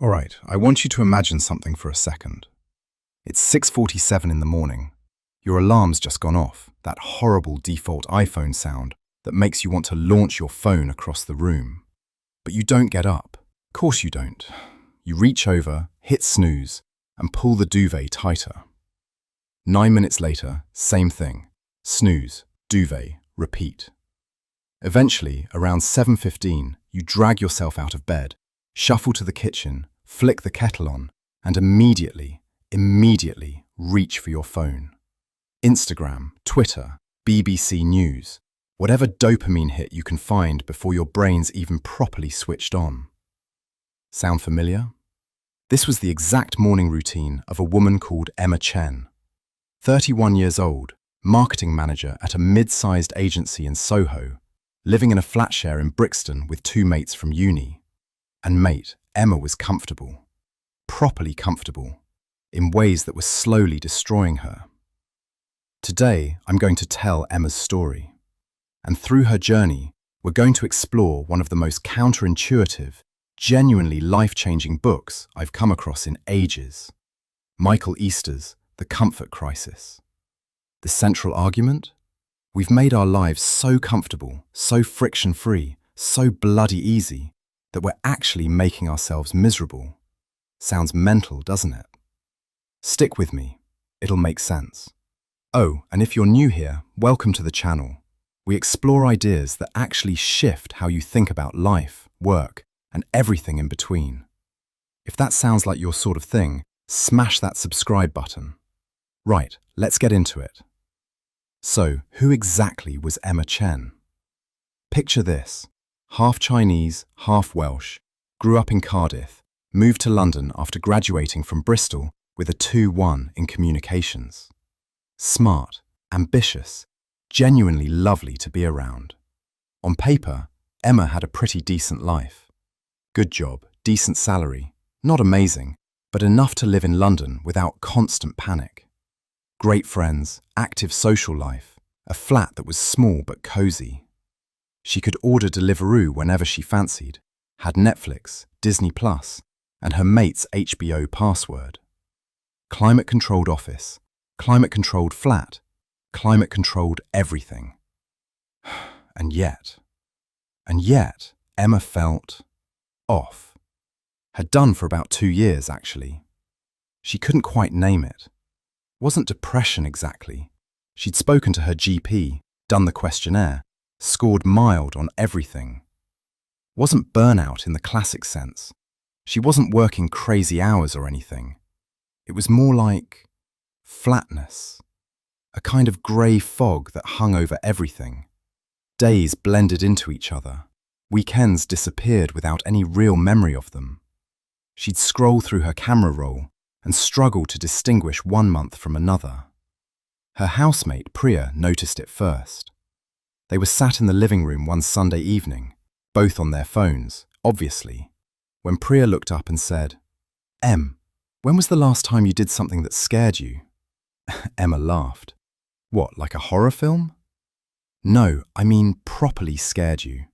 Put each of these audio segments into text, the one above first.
All right, I want you to imagine something for a second. It's 6:47 in the morning. Your alarm's just gone off, that horrible default iPhone sound that makes you want to launch your phone across the room. But you don't get up. Of course you don't. You reach over, hit snooze, and pull the duvet tighter. 9 minutes later, same thing. Snooze, duvet, repeat. Eventually, around 7:15, you drag yourself out of bed, shuffle to the kitchen, flick the kettle on, and immediately reach for your phone. Instagram, Twitter, BBC News, whatever dopamine hit you can find before your brain's even properly switched on. Sound familiar? This was the exact morning routine of a woman called Emma Chen. 31 years old, marketing manager at a mid-sized agency in Soho, living in a flat share in Brixton with two mates from uni. And mate, Emma was comfortable. Properly comfortable, in ways that were slowly destroying her. Today, I'm going to tell Emma's story. And through her journey, we're going to explore one of the most counterintuitive, genuinely life-changing books I've come across in ages. Michael Easter's The Comfort Crisis. The central argument? We've made our lives so comfortable, so friction-free, so bloody easy, that we're actually making ourselves miserable. Sounds mental, doesn't it? Stick with me. It'll make sense. Oh, and if you're new here, welcome to the channel. We explore ideas that actually shift how you think about life, work, and everything in between. If that sounds like your sort of thing, smash that subscribe button. Right, let's get into it. So, who exactly was Emma Chen? Picture this. Half Chinese, half Welsh, grew up in Cardiff, moved to London after graduating from Bristol with a 2-1 in communications. Smart, ambitious, genuinely lovely to be around. On paper, Emma had a pretty decent life. Good job, decent salary, not amazing, but enough to live in London without constant panic. Great friends, active social life, a flat that was small but cozy. She could order Deliveroo whenever she fancied, had Netflix, Disney Plus, and her mate's HBO password. Climate-controlled office, climate-controlled flat, climate-controlled everything. And yet, Emma felt off. Had done for about 2 years, actually. She couldn't quite name it. Wasn't depression exactly. She'd spoken to her GP, done the questionnaire, scored mild on everything. Wasn't burnout in the classic sense. She wasn't working crazy hours or anything. It was more like flatness. A kind of grey fog that hung over everything. Days blended into each other. Weekends disappeared without any real memory of them. She'd scroll through her camera roll and struggle to distinguish one month from another. Her housemate, Priya, noticed it first. They were sat in the living room one Sunday evening, both on their phones, obviously, when Priya looked up and said, "Em, when was the last time you did something that scared you?" Emma laughed. "What, like a horror film?" "No, I mean properly scared you.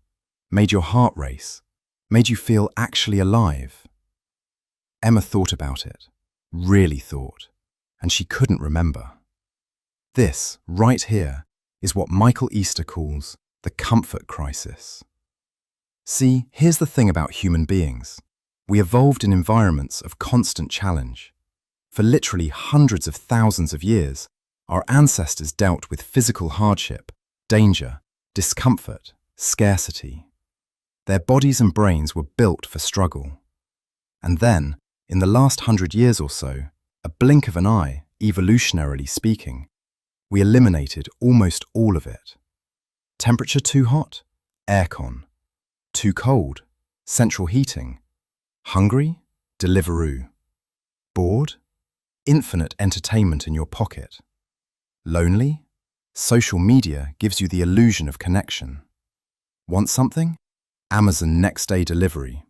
Made your heart race. Made you feel actually alive." Emma thought about it, really thought, and she couldn't remember. This, right here, is what Michael Easter calls the comfort crisis. See, here's the thing about human beings. We evolved in environments of constant challenge. For literally hundreds of thousands of years, our ancestors dealt with physical hardship, danger, discomfort, scarcity. Their bodies and brains were built for struggle. And then, in the last 100 years or so, a blink of an eye, evolutionarily speaking, we eliminated almost all of it. Temperature too hot? Aircon. Too cold? Central heating. Hungry? Deliveroo. Bored? Infinite entertainment in your pocket. Lonely? Social media gives you the illusion of connection. Want something? Amazon next-day delivery.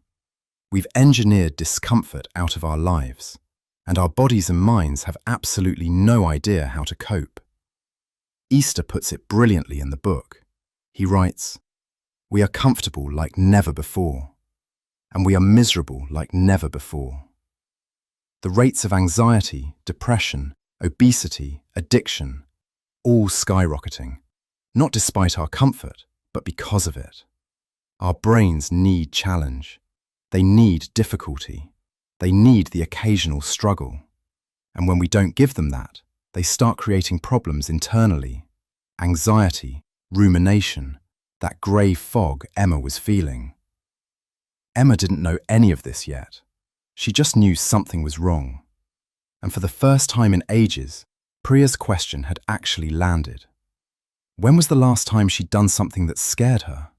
We've engineered discomfort out of our lives, and our bodies and minds have absolutely no idea how to cope. Easter puts it brilliantly in the book. He writes, "We are comfortable like never before. and we are miserable like never before. The rates of anxiety, depression, obesity, addiction, all skyrocketing, not despite our comfort, but because of it. Our brains need challenge. They need difficulty. They need the occasional struggle. And when we don't give them that, they start creating problems internally. Anxiety, rumination, that grey fog Emma was feeling. Emma didn't know any of this yet. She just knew something was wrong. And for the first time in ages, Priya's question had actually landed. When was the last time she'd done something that scared her?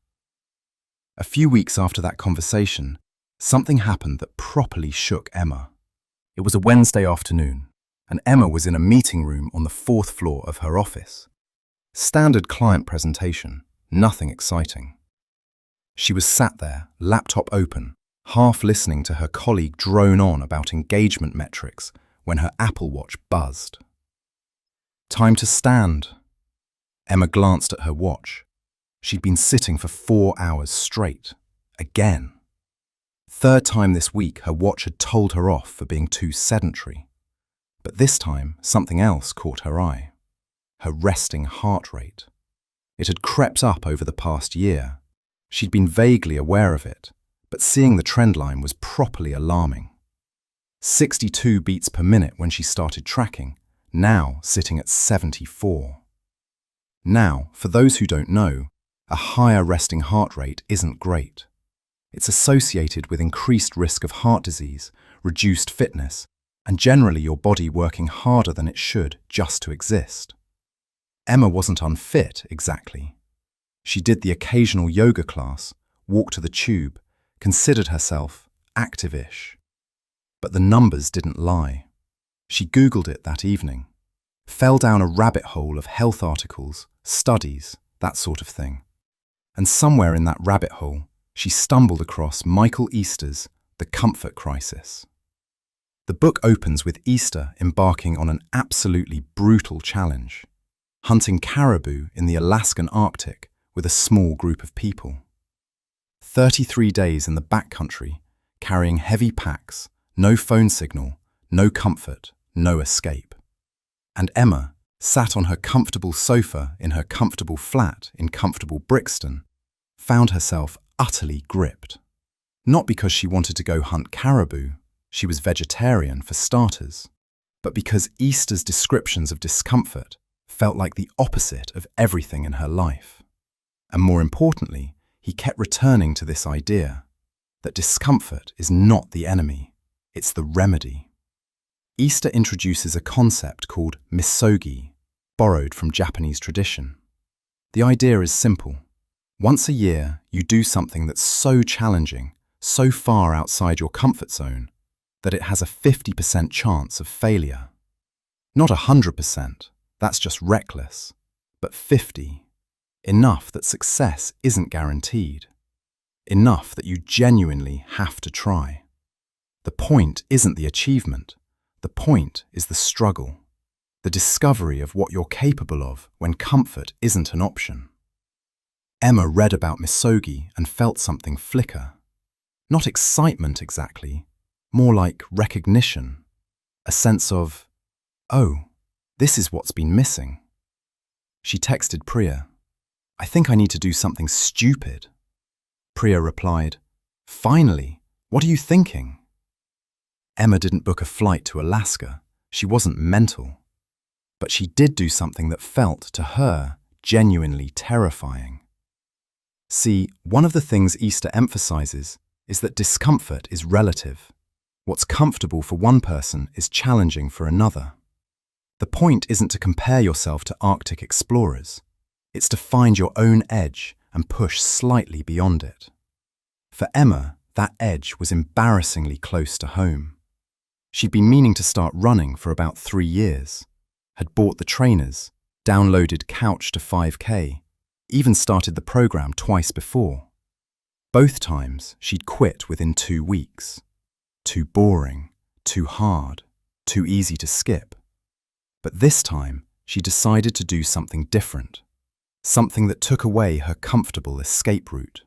A few weeks after that conversation, something happened that properly shook Emma. It was a Wednesday afternoon, and Emma was in a meeting room on the 4th floor of her office. Standard client presentation, nothing exciting. She was sat there, laptop open, half listening to her colleague drone on about engagement metrics when her Apple Watch buzzed. Time to stand. Emma glanced at her watch. She'd been sitting for 4 hours straight. Again. Third time this week her watch had told her off for being too sedentary. But this time something else caught her eye. Her resting heart rate. It had crept up over the past year. She'd been vaguely aware of it, but seeing the trend line was properly alarming. 62 beats per minute when she started tracking, now sitting at 74. Now, for those who don't know, a higher resting heart rate isn't great. It's associated with increased risk of heart disease, reduced fitness, and generally your body working harder than it should just to exist. Emma wasn't unfit, exactly. She did the occasional yoga class, walked to the tube, considered herself active-ish. But the numbers didn't lie. She Googled it that evening, fell down a rabbit hole of health articles, studies, that sort of thing. And somewhere in that rabbit hole, she stumbled across Michael Easter's The Comfort Crisis. The book opens with Easter embarking on an absolutely brutal challenge, hunting caribou in the Alaskan Arctic with a small group of people. 33 days in the backcountry, carrying heavy packs, no phone signal, no comfort, no escape. And Emma sat on her comfortable sofa in her comfortable flat in comfortable Brixton, found herself utterly gripped. Not because she wanted to go hunt caribou, she was vegetarian for starters, but because Easter's descriptions of discomfort felt like the opposite of everything in her life. And more importantly, he kept returning to this idea that discomfort is not the enemy, it's the remedy. Easter introduces a concept called Misogi, borrowed from Japanese tradition. The idea is simple. Once a year, you do something that's so challenging, so far outside your comfort zone, that it has a 50% chance of failure. Not 100%, that's just reckless, but 50%. Enough that success isn't guaranteed. Enough that you genuinely have to try. The point isn't the achievement. The point is the struggle. The discovery of what you're capable of when comfort isn't an option. Emma read about Misogi and felt something flicker. Not excitement exactly, more like recognition. A sense of, oh, this is what's been missing. She texted Priya, "I think I need to do something stupid." Priya replied, "Finally, what are you thinking?" Emma didn't book a flight to Alaska. She wasn't mental. But she did do something that felt, to her, genuinely terrifying. See, one of the things Easter emphasizes is that discomfort is relative. What's comfortable for one person is challenging for another. The point isn't to compare yourself to Arctic explorers. It's to find your own edge and push slightly beyond it. For Emma, that edge was embarrassingly close to home. She'd been meaning to start running for about 3 years, had bought the trainers, downloaded Couch to 5K, even started the program twice before. Both times she'd quit within 2 weeks. Too boring, too hard, too easy to skip. But this time she decided to do something different. Something that took away her comfortable escape route.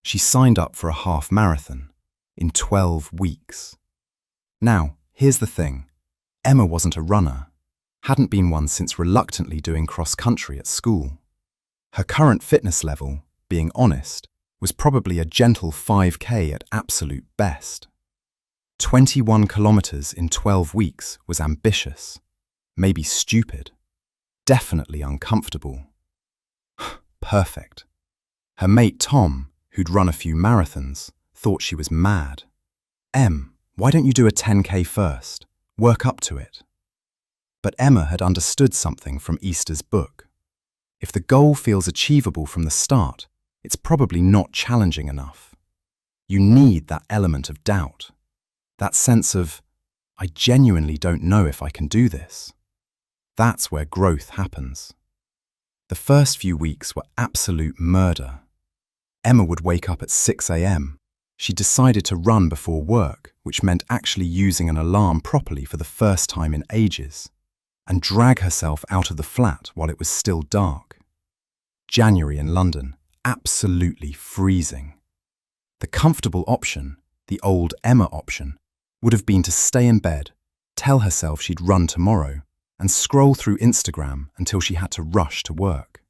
She signed up for a half marathon, in 12 weeks. Now, here's the thing. Emma wasn't a runner, hadn't been one since reluctantly doing cross-country at school. Her current fitness level, being honest, was probably a gentle 5K at absolute best. 21 kilometers in 12 weeks was ambitious, maybe stupid, definitely uncomfortable. Perfect. Her mate Tom, who'd run a few marathons, thought she was mad. Why don't you do a 10K first? Work up to it. But Emma had understood something from Easter's book. If the goal feels achievable from the start, it's probably not challenging enough. You need that element of doubt. That sense of, I genuinely don't know if I can do this. That's where growth happens. The first few weeks were absolute murder. Emma would wake up at 6 a.m. She decided to run before work, which meant actually using an alarm properly for the first time in ages, and drag herself out of the flat while it was still dark. January in London, absolutely freezing. The comfortable option, the old Emma option, would have been to stay in bed, tell herself she'd run tomorrow, and scroll through Instagram until she had to rush to work.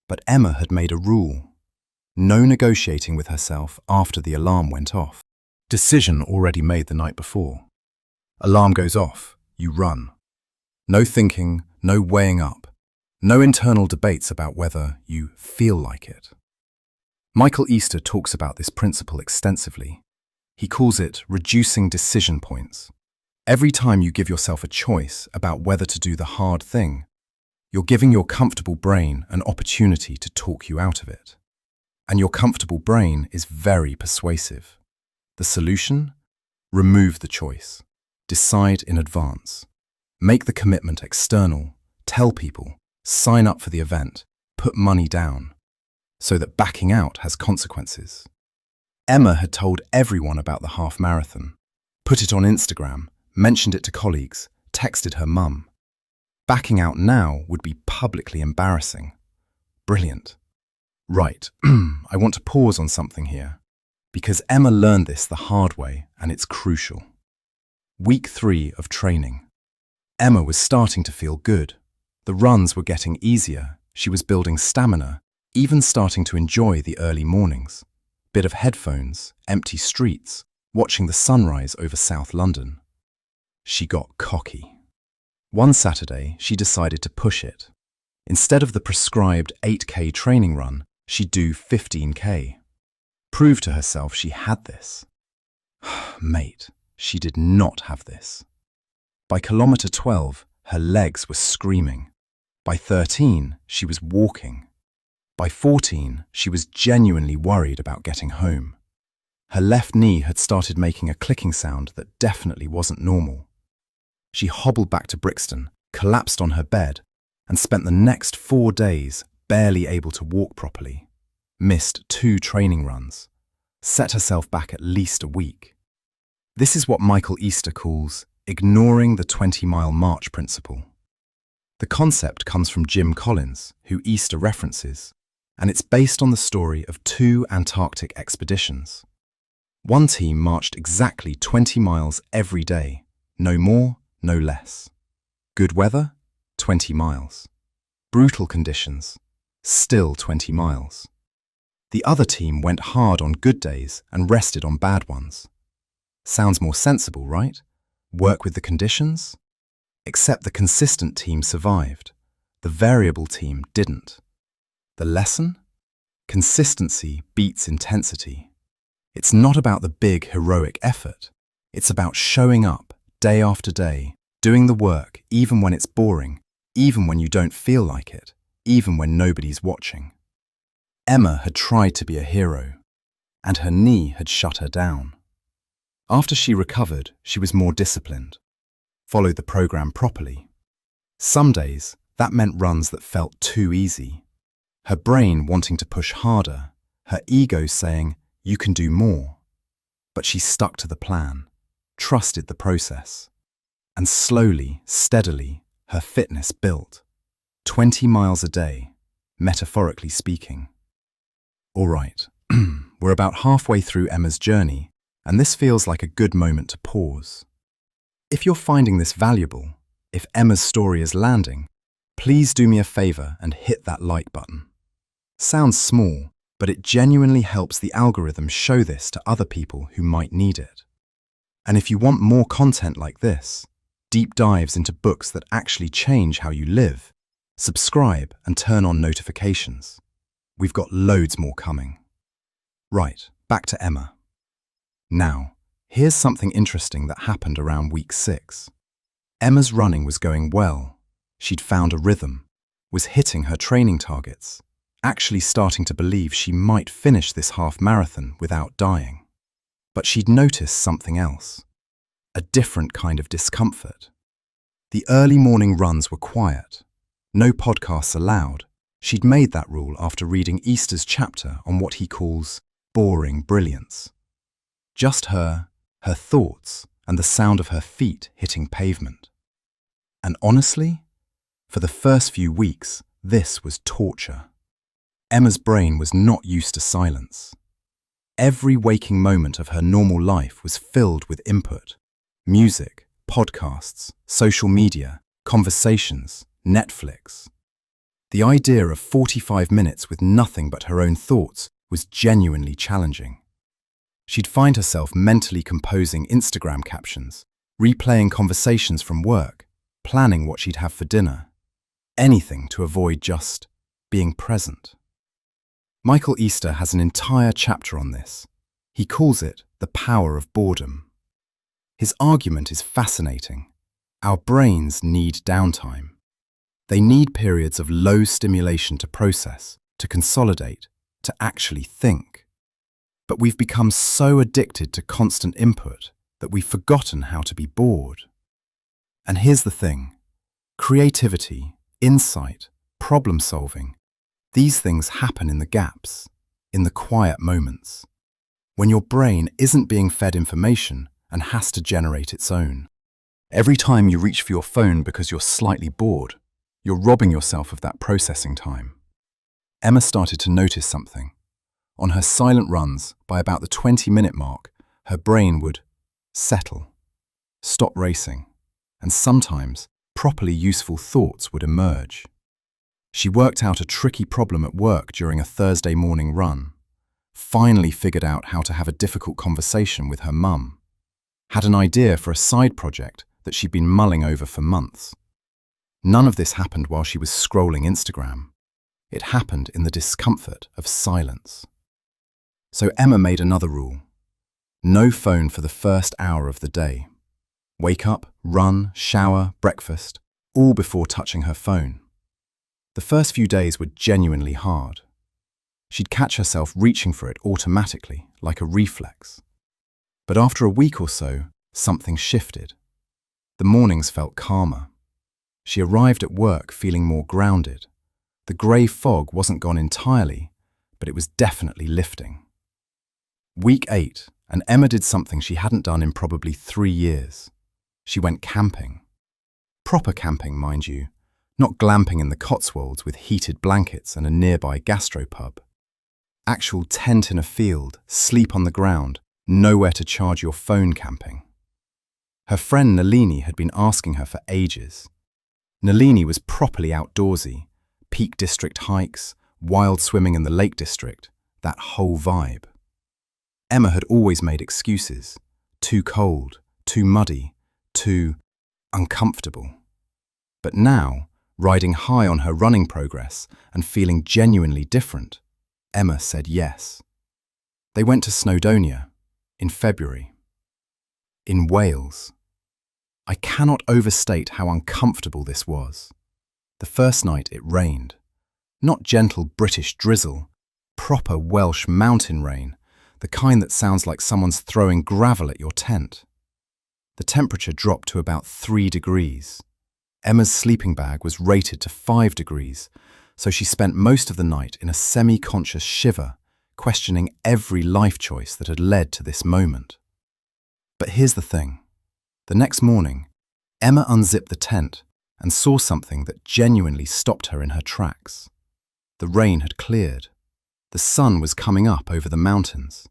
But Emma had made a rule. No negotiating with herself after the alarm went off. Decision already made the night before. Alarm goes off, you run. No thinking, no weighing up, no internal debates about whether you feel like it. Michael Easter talks about this principle extensively. He calls it reducing decision points. Every time you give yourself a choice about whether to do the hard thing, you're giving your comfortable brain an opportunity to talk you out of it. And your comfortable brain is very persuasive. The solution? Remove the choice. Decide in advance. Make the commitment external. Tell people. Sign up for the event. Put money down. So that backing out has consequences. Emma had told everyone about the half marathon. Put it on Instagram. Mentioned it to colleagues. Texted her mum. Backing out now would be publicly embarrassing. Brilliant. Right, I want to pause on something here, because Emma learned this the hard way, and it's crucial. Week 3 of training. Emma was starting to feel good. The runs were getting easier, she was building stamina, even starting to enjoy the early mornings. Bit of headphones, empty streets, watching the sunrise over South London. She got cocky. One Saturday, she decided to push it. Instead of the prescribed 8K training run, she'd do 15K. Prove to herself she had this. Mate, she did not have this. By kilometre 12, her legs were screaming. By 13, she was walking. By 14, she was genuinely worried about getting home. Her left knee had started making a clicking sound that definitely wasn't normal. She hobbled back to Brixton, collapsed on her bed, and spent the next 4 days barely able to walk properly. Missed 2 training runs. Set herself back at least a week. This is what Michael Easter calls ignoring the 20-mile march principle. The concept comes from Jim Collins, who Easter references, and it's based on the story of 2 Antarctic expeditions. One team marched exactly 20 miles every day, no more, no less. Good weather? 20 miles. Brutal conditions? Still 20 miles. The other team went hard on good days and rested on bad ones. Sounds more sensible, right? Work with the conditions? Except the consistent team survived. The variable team didn't. The lesson? Consistency beats intensity. It's not about the big heroic effort. It's about showing up day after day, doing the work even when it's boring, even when you don't feel like it, even when nobody's watching. Emma had tried to be a hero, and her knee had shut her down. After she recovered, she was more disciplined, followed the program properly. Some days, that meant runs that felt too easy. Her brain wanting to push harder, her ego saying, you can do more. But she stuck to the plan, trusted the process. And slowly, steadily, her fitness built. 20 miles a day, metaphorically speaking. All right, we're about halfway through Emma's journey, and this feels like a good moment to pause. If you're finding this valuable, if Emma's story is landing, please do me a favor and hit that like button. Sounds small, but it genuinely helps the algorithm show this to other people who might need it. And if you want more content like this, deep dives into books that actually change how you live, subscribe and turn on notifications. We've got loads more coming. Right, back to Emma. Now, here's something interesting that happened around week 6. Emma's running was going well. She'd found a rhythm, was hitting her training targets, actually starting to believe she might finish this half marathon without dying. But she'd noticed something else, a different kind of discomfort. The early morning runs were quiet, no podcasts allowed. She'd made that rule after reading Easter's chapter on what he calls boring brilliance. Just her thoughts, and the sound of her feet hitting pavement. And honestly, for the first few weeks, this was torture. Emma's brain was not used to silence. Every waking moment of her normal life was filled with input. Music, podcasts, social media, conversations, Netflix. The idea of 45 minutes with nothing but her own thoughts was genuinely challenging. She'd find herself mentally composing Instagram captions, replaying conversations from work, planning what she'd have for dinner. Anything to avoid just being present. Michael Easter has an entire chapter on this. He calls it the power of boredom. His argument is fascinating. Our brains need downtime. They need periods of low stimulation to process, to consolidate, to actually think. But we've become so addicted to constant input that we've forgotten how to be bored. And here's the thing. Creativity, insight, problem solving, these things happen in the gaps, in the quiet moments, when your brain isn't being fed information and has to generate its own. Every time you reach for your phone because you're slightly bored, you're robbing yourself of that processing time. Emma started to notice something. On her silent runs, by about the 20-minute mark, her brain would settle, stop racing, and sometimes properly useful thoughts would emerge. She worked out a tricky problem at work during a Thursday morning run, finally figured out how to have a difficult conversation with her mum, had an idea for a side project that she'd been mulling over for months. None of this happened while she was scrolling Instagram. It happened in the discomfort of silence. So Emma made another rule. No phone for the first hour of the day. Wake up, run, shower, breakfast, all before touching her phone. The first few days were genuinely hard. She'd catch herself reaching for it automatically, like a reflex. But after a week or so, something shifted. The mornings felt calmer. She arrived at work feeling more grounded. The grey fog wasn't gone entirely, but it was definitely lifting. Week 8, and Emma did something she hadn't done in probably 3 years. She went camping. Proper camping, mind you, not glamping in the Cotswolds with heated blankets and a nearby gastropub. Actual tent in a field, sleep on the ground, nowhere to charge your phone camping. Her friend Nalini had been asking her for ages. Nalini was properly outdoorsy, Peak District hikes, wild swimming in the Lake District, that whole vibe. Emma had always made excuses. Too cold, too muddy, too uncomfortable. But now, riding high on her running progress and feeling genuinely different, Emma said yes. They went to Snowdonia in February. In Wales. I cannot overstate how uncomfortable this was. The first night it rained. Not gentle British drizzle, proper Welsh mountain rain, the kind that sounds like someone's throwing gravel at your tent. The temperature dropped to about 3 degrees. Emma's sleeping bag was rated to 5 degrees, so she spent most of the night in a semi-conscious shiver, questioning every life choice that had led to this moment. But here's the thing. The next morning, Emma unzipped the tent and saw something that genuinely stopped her in her tracks. The rain had cleared. The sun was coming up over the mountains.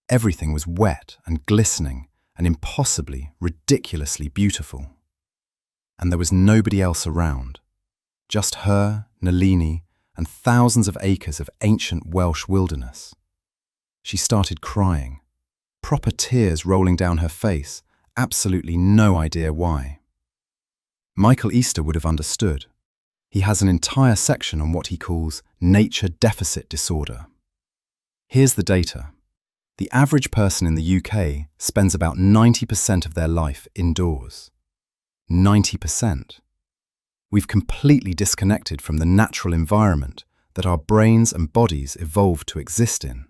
Everything was wet and glistening and impossibly, ridiculously beautiful. And there was nobody else around. Just her, Nalini, and thousands of acres of ancient Welsh wilderness. She started crying, proper tears rolling down her face, absolutely no idea why. Michael Easter would have understood. He has an entire section on what he calls nature deficit disorder. Here's the data. The average person in the UK spends about 90% of their life indoors. 90%. We've completely disconnected from the natural environment that our brains and bodies evolved to exist in.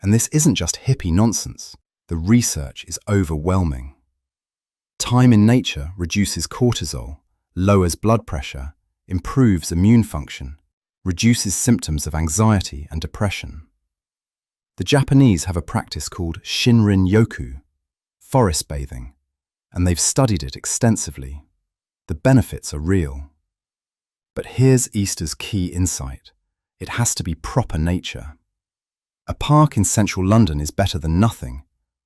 And this isn't just hippie nonsense. The research is overwhelming. Time in nature reduces cortisol, lowers blood pressure, improves immune function, reduces symptoms of anxiety and depression. The Japanese have a practice called Shinrin-yoku, forest bathing, and they've studied it extensively. The benefits are real. But here's Easter's key insight. It has to be proper nature. A park in central London is better than nothing,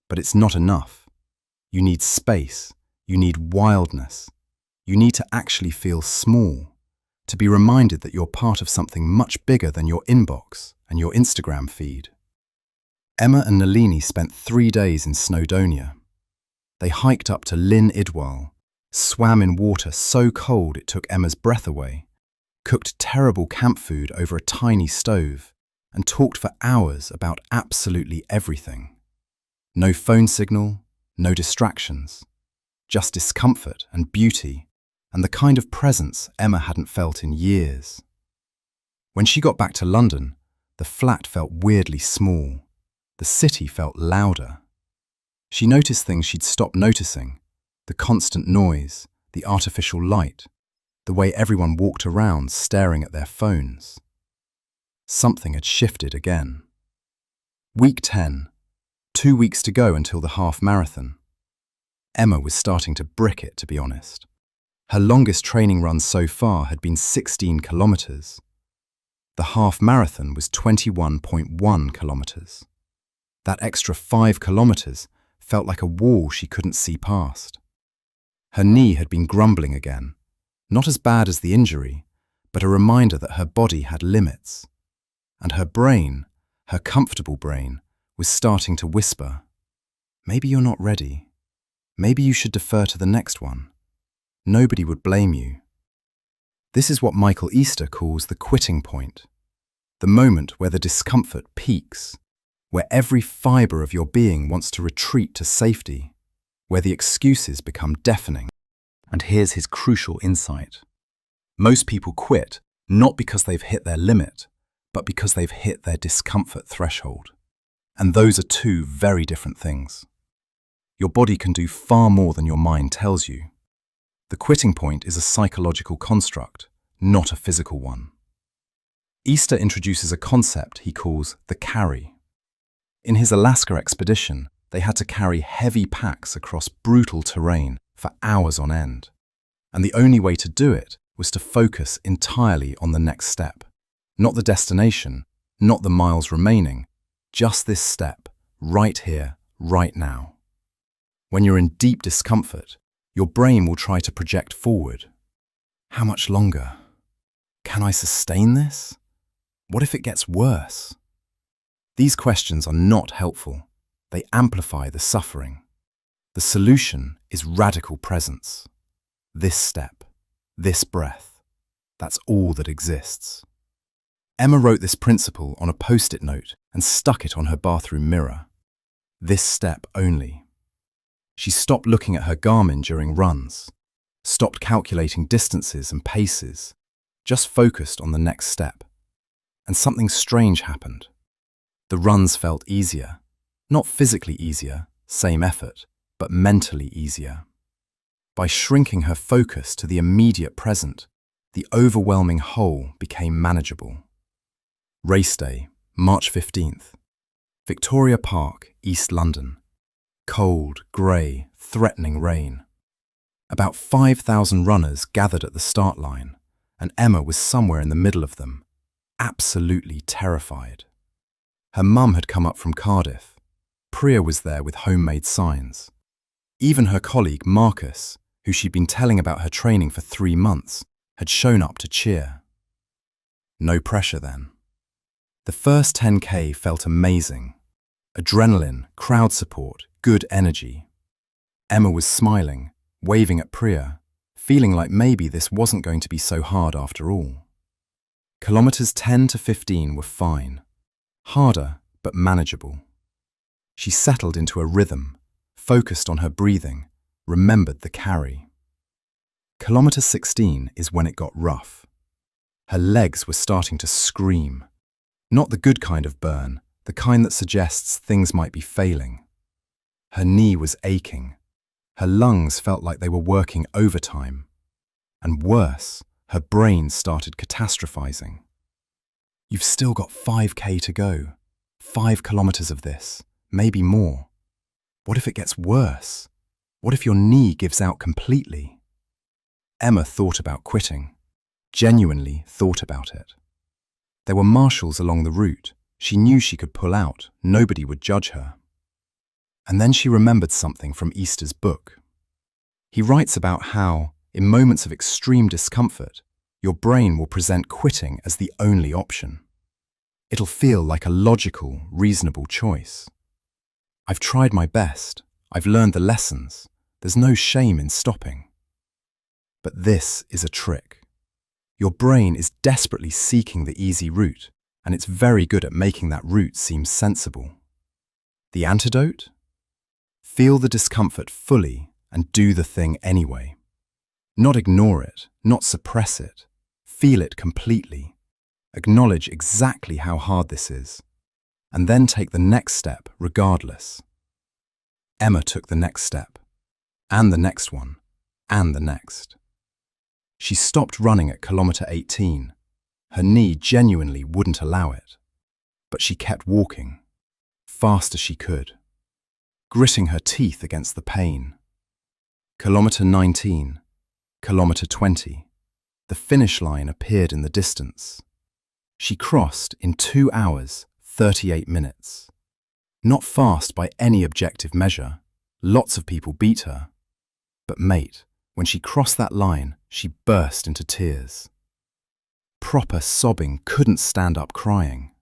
but it's not enough. You need space, you need wildness, you need to actually feel small, to be reminded that you're part of something much bigger than your inbox and your Instagram feed. Emma and Nalini spent 3 days in Snowdonia. They hiked up to Lyn Idwal, swam in water so cold it took Emma's breath away, cooked terrible camp food over a tiny stove, and talked for hours about absolutely everything. No phone signal, no distractions, just discomfort and beauty, and the kind of presence Emma hadn't felt in years. When she got back to London, the flat felt weirdly small. The city felt louder. She noticed things she'd stopped noticing: the constant noise, the artificial light, the way everyone walked around staring at their phones. Something had shifted again. Week 10, 2 weeks to go until the half marathon. Emma was starting to brick it, to be honest. Her longest training run so far had been 16 kilometers. The half marathon was 21.1 kilometers. That extra 5 kilometers felt like a wall she couldn't see past. Her knee had been grumbling again, not as bad as the injury, but a reminder that her body had limits. And her brain, her comfortable brain, was starting to whisper, maybe you're not ready. Maybe you should defer to the next one. Nobody would blame you. This is what Michael Easter calls the quitting point, the moment where the discomfort peaks, where every fibre of your being wants to retreat to safety, where the excuses become deafening. And here's his crucial insight. Most people quit not because they've hit their limit, but because they've hit their discomfort threshold. And those are two very different things. Your body can do far more than your mind tells you. The quitting point is a psychological construct, not a physical one. Easter introduces a concept he calls the carry. In his Alaska expedition, they had to carry heavy packs across brutal terrain for hours on end. And the only way to do it was to focus entirely on the next step. Not the destination, not the miles remaining, just this step, right here, right now. When you're in deep discomfort, your brain will try to project forward. How much longer? Can I sustain this? What if it gets worse? These questions are not helpful. They amplify the suffering. The solution is radical presence. This step, this breath, that's all that exists. Emma wrote this principle on a post-it note and stuck it on her bathroom mirror. This step only. She stopped looking at her Garmin during runs, stopped calculating distances and paces, just focused on the next step. And something strange happened. The runs felt easier. Not physically easier, same effort, but mentally easier. By shrinking her focus to the immediate present, the overwhelming whole became manageable. Race day, March 15th. Victoria Park, East London. Cold, grey, threatening rain. About 5,000 runners gathered at the start line, and Emma was somewhere in the middle of them, absolutely terrified. Her mum had come up from Cardiff. Priya was there with homemade signs. Even her colleague, Marcus, who she'd been telling about her training for 3 months, had shown up to cheer. No pressure then. The first 10K felt amazing. Adrenaline, crowd support, good energy. Emma was smiling, waving at Priya, feeling like maybe this wasn't going to be so hard after all. Kilometers 10 to 15 were fine. Harder, but manageable. She settled into a rhythm, focused on her breathing, remembered the carry. Kilometer 16 is when it got rough. Her legs were starting to scream. Not the good kind of burn, the kind that suggests things might be failing. Her knee was aching. Her lungs felt like they were working overtime. And worse, her brain started catastrophizing. You've still got 5K to go. 5 kilometers of this, maybe more. What if it gets worse? What if your knee gives out completely? Emma thought about quitting. Genuinely thought about it. There were marshals along the route. She knew she could pull out. Nobody would judge her. And then she remembered something from Easter's book. He writes about how, in moments of extreme discomfort, your brain will present quitting as the only option. It'll feel like a logical, reasonable choice. I've tried my best. I've learned the lessons. There's no shame in stopping. But this is a trick. Your brain is desperately seeking the easy route, and it's very good at making that route seem sensible. The antidote? Feel the discomfort fully and do the thing anyway. Not ignore it, not suppress it. Feel it completely. Acknowledge exactly how hard this is, and then take the next step regardless. Emma took the next step, and the next one, and the next. She stopped running at kilometer 18. Her knee genuinely wouldn't allow it. But she kept walking, fast as she could, gritting her teeth against the pain. Kilometer 19, kilometer 20. The finish line appeared in the distance. She crossed in 2 hours, 38 minutes. Not fast by any objective measure. Lots of people beat her. But mate, when she crossed that line, she burst into tears. Proper sobbing, couldn't stand up crying.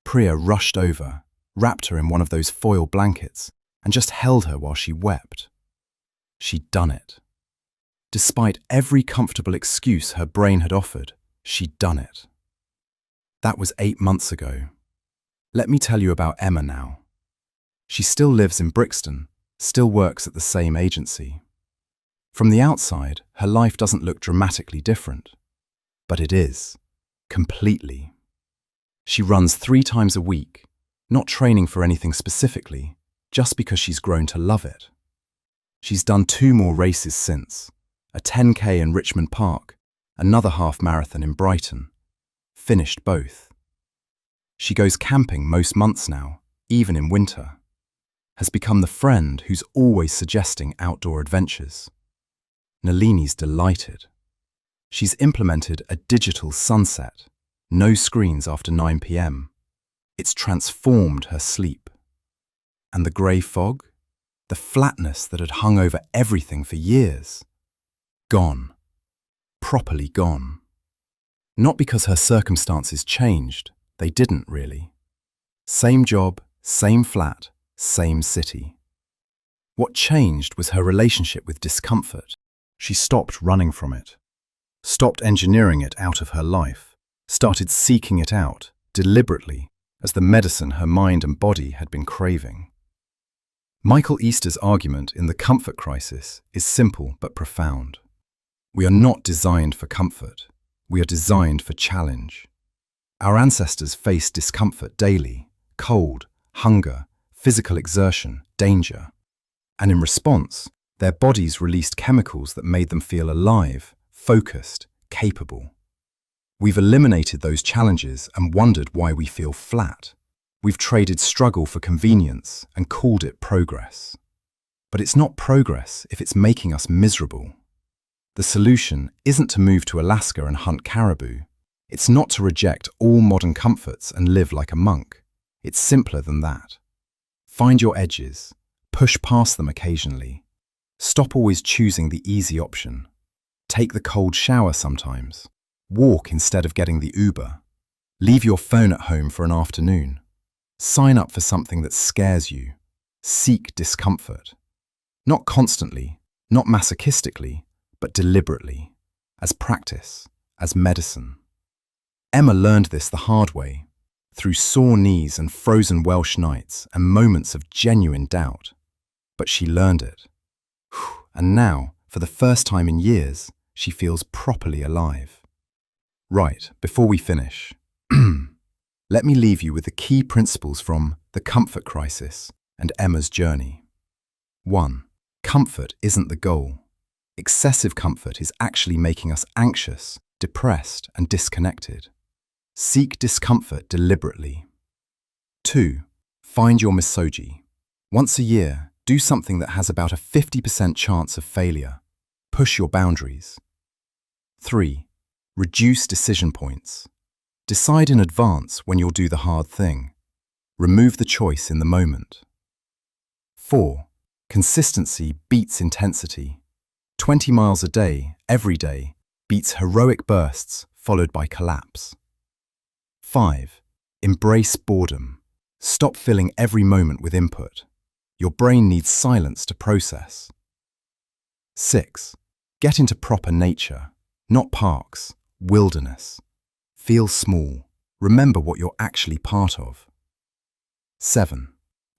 Priya rushed over, wrapped her in one of those foil blankets, and just held her while she wept. She'd done it. Despite every comfortable excuse her brain had offered, she'd done it. That was 8 months ago. Let me tell you about Emma now. She still lives in Brixton, still works at the same agency. From the outside, her life doesn't look dramatically different. But it is. Completely. She runs 3 times a week, not training for anything specifically, just because she's grown to love it. She's done 2 more races since, a 10K in Richmond Park, another half marathon in Brighton. Finished both. She goes camping most months now, even in winter. Has become the friend who's always suggesting outdoor adventures. Nalini's delighted. She's implemented a digital sunset, no screens after 9 p.m. It's transformed her sleep. And the grey fog? The flatness that had hung over everything for years? Gone. Properly gone. Not because her circumstances changed, they didn't really. Same job, same flat, same city. What changed was her relationship with discomfort. She stopped running from it. Stopped engineering it out of her life. Started seeking it out, deliberately, as the medicine her mind and body had been craving. Michael Easter's argument in The Comfort Crisis is simple but profound. We are not designed for comfort. We are designed for challenge. Our ancestors faced discomfort daily, cold, hunger, physical exertion, danger. And in response, their bodies released chemicals that made them feel alive, focused, capable. We've eliminated those challenges and wondered why we feel flat. We've traded struggle for convenience and called it progress. But it's not progress if it's making us miserable. The solution isn't to move to Alaska and hunt caribou. It's not to reject all modern comforts and live like a monk. It's simpler than that. Find your edges. Push past them occasionally. Stop always choosing the easy option. Take the cold shower sometimes. Walk instead of getting the Uber. Leave your phone at home for an afternoon. Sign up for something that scares you. Seek discomfort. Not constantly, not masochistically, but deliberately, as practice, as medicine. Emma learned this the hard way, through sore knees and frozen Welsh nights and moments of genuine doubt. But she learned it. And now, for the first time in years, she feels properly alive. Right, before we finish, let me leave you with the key principles from The Comfort Crisis and Emma's journey. 1. Comfort isn't the goal. Excessive comfort is actually making us anxious, depressed, and disconnected. Seek discomfort deliberately. 2. Find your Misogi. Once a year, do something that has about a 50% chance of failure. Push your boundaries. 3. Reduce decision points. Decide in advance when you'll do the hard thing. Remove the choice in the moment. 4. Consistency beats intensity. 20 miles a day, every day, beats heroic bursts followed by collapse. 5. Embrace boredom. Stop filling every moment with input. Your brain needs silence to process. 6. Get into proper nature, not parks, wilderness. Feel small. Remember what you're actually part of. 7.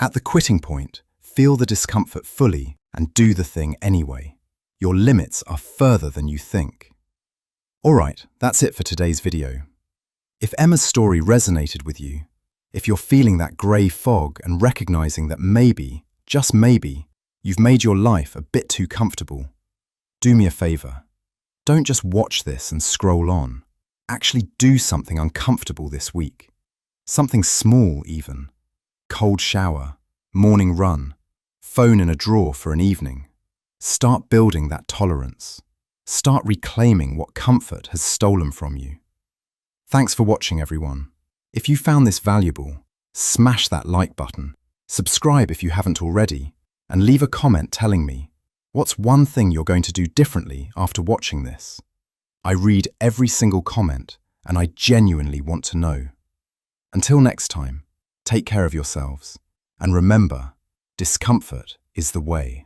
At the quitting point, feel the discomfort fully and do the thing anyway. Your limits are further than you think. Alright, that's it for today's video. If Emma's story resonated with you, if you're feeling that grey fog and recognizing that maybe, just maybe, you've made your life a bit too comfortable, do me a favor. Don't just watch this and scroll on. Actually do something uncomfortable this week. Something small even. Cold shower, morning run, phone in a drawer for an evening. Start building that tolerance. Start reclaiming what comfort has stolen from you. Thanks for watching, everyone. If you found this valuable, smash that like button, subscribe if you haven't already, and leave a comment telling me, what's one thing you're going to do differently after watching this? I read every single comment, and I genuinely want to know. Until next time, take care of yourselves, and remember, discomfort is the way.